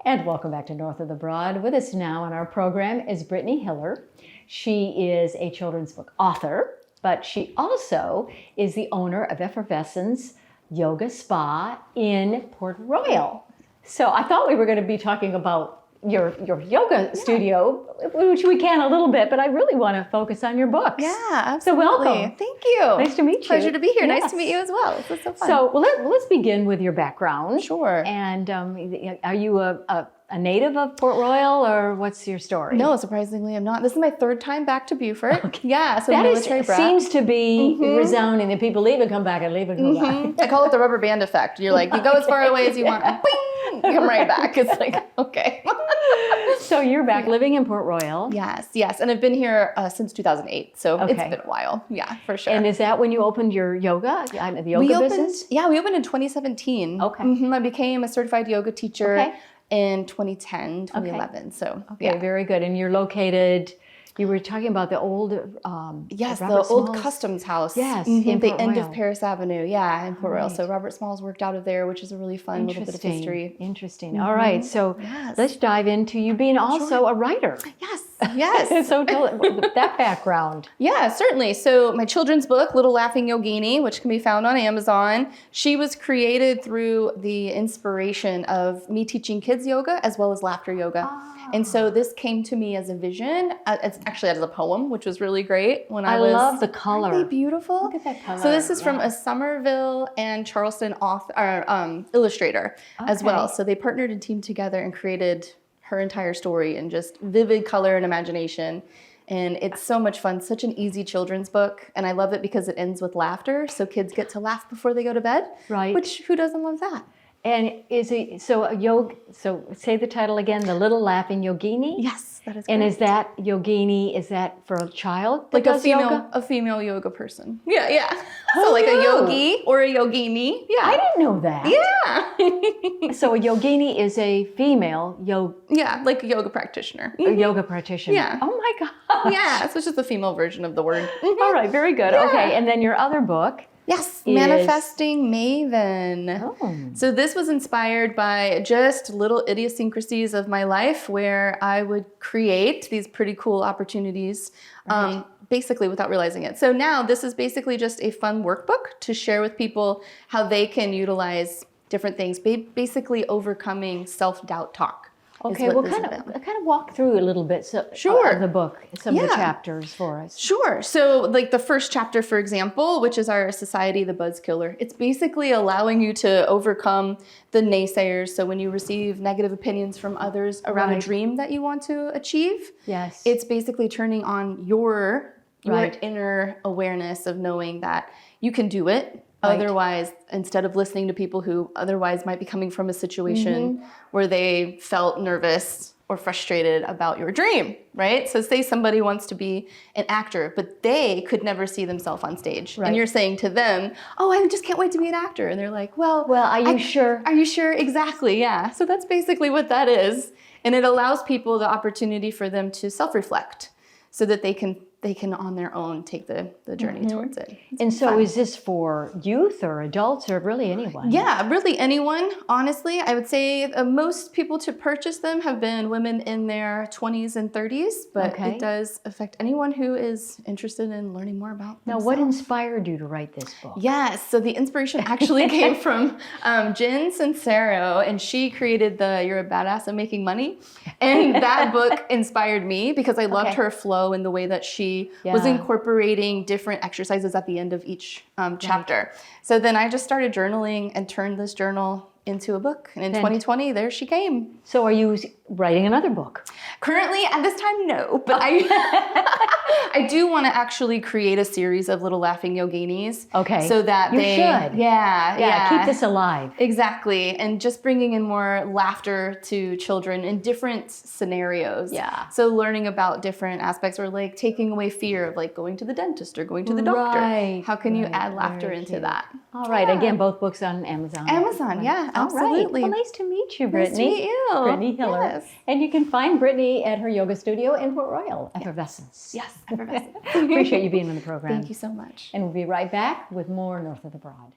And welcome back to North of the Broad. With us now on our program is Brittney Hiller. She is a children's book author, but she also is the owner of Effervescence YogaSpa in Port Royal. So I thought we were going to be talking about your yoga studio, which we can a little bit, but I really want to focus on your books. Yeah, absolutely. So welcome. Thank you. Nice to meet you. Pleasure to be here. Yes. Nice to meet you as well. This is so fun. So let's begin with your background. Sure. And are you a native of Port Royal, or what's your story? No, surprisingly, I'm not. This is my third time back to Beaufort. Okay. Yeah, so that military brat. seems to be resounding, that people leave and come back and leave and come back. I call it the rubber band effect. You're like, you go as far away as you want, bing, you come right back. It's like, okay. So you're back living in Port Royal. Yes. And I've been here since 2008, so it's Okay. been a while. Yeah, for sure. And is that when you opened your yoga, the yoga we opened, business? Yeah, we opened in 2017. Okay. I became a certified yoga teacher. Okay. In 2010, 2011. Okay. So, Okay, yeah. very good. And you're located, you were talking about the old Yes, Robert the old Smalls. Customs House. Yes, at in the Port end Royal. of Paris Avenue. Yeah, in Port Royal. Right. So Robert Smalls worked out of there, which is a really fun little bit of history. Interesting. All right, so Yes. let's dive into you being also a writer. Yes. So tell that background. Yeah, certainly. So my children's book, Little Laughing Yogini, which can be found on Amazon, she was created through the inspiration of me teaching kids yoga as well as laughter yoga. And so this came to me as a vision. It's actually as a poem, which was really great when I was. I love the color. Aren't they beautiful? Look at that color. So this is from a Somerville and Charleston author, illustrator as well. So they partnered and teamed together and created her entire story in just vivid color and imagination. And it's so much fun, such an easy children's book. And I love it because it ends with laughter. So kids get to laugh before they go to bed. Right. Which, who doesn't love that? And is it so say the title again, The Little Laughing Yogini? Yes, that is correct. And is that yogini, is that for a child that like does yoga? a female yoga person. Yeah. So like a yogi or a yogini. Yeah. I didn't know that. Yeah. So a yogini is a female Yeah, like a yoga practitioner. yoga practitioner. Yeah. Oh my gosh. Yeah, so it's just the female version of the word. All right, very good. Yeah. Okay, and then your other book. Yes, Manifesting Maven. Oh. So this was inspired by just little idiosyncrasies of my life where I would create these pretty cool opportunities basically without realizing it. So now this is basically just a fun workbook to share with people how they can utilize different things, basically overcoming self-doubt talk. Okay, well, kind of walk through a little bit of the book, some of the chapters for us. Sure. So like the first chapter, for example, which is our Society, the Buzz Killer, it's basically allowing you to overcome the naysayers. So when you receive negative opinions from others around a dream that you want to achieve, it's basically turning on your inner awareness of knowing that you can do it. Otherwise, instead of listening to people who otherwise might be coming from a situation where they felt nervous or frustrated about your dream, right? So say somebody wants to be an actor, but they could never see themselves on stage. And you're saying to them, oh, I just can't wait to be an actor. And they're like, well, are you sure? Are you sure? Exactly, yeah. So that's basically what that is. And it allows people the opportunity for them to self-reflect so that they can on their own take the journey towards it. And so is this for youth or adults or really anyone? Yeah, really anyone, honestly. I would say most people to purchase them have been women in their 20s and 30s, but it does affect anyone who is interested in learning more about themselves. Now, what inspired you to write this book? Yes, so the inspiration actually came from Jen Sincero, and she created the You're a Badass at Making Money. And that book inspired me because I loved her flow and the way that she was incorporating different exercises at the end of each chapter. So then I just started journaling and turned this journal into a book. And in 2020, there she came. So are you writing another book? Currently, at this time, no. But I do want to actually create a series of little laughing yoginis. Okay. So that you should. Yeah. Keep this alive. Exactly. And just bringing in more laughter to children in different scenarios. Yeah. So learning about different aspects or like taking away fear of like going to the dentist or going to the doctor. Right. How can you add laughter into that? All right. Again, both books on Amazon. Amazon, yeah. Absolutely. Well, nice to meet you, Brittney. Nice to meet you. Brittney Hiller. Yes. And you can find Brittney at her yoga studio in Port Royal, Effervescence. Yes, Effervescence. Appreciate you being on the program. Thank you so much. And we'll be right back with more North of the Broad.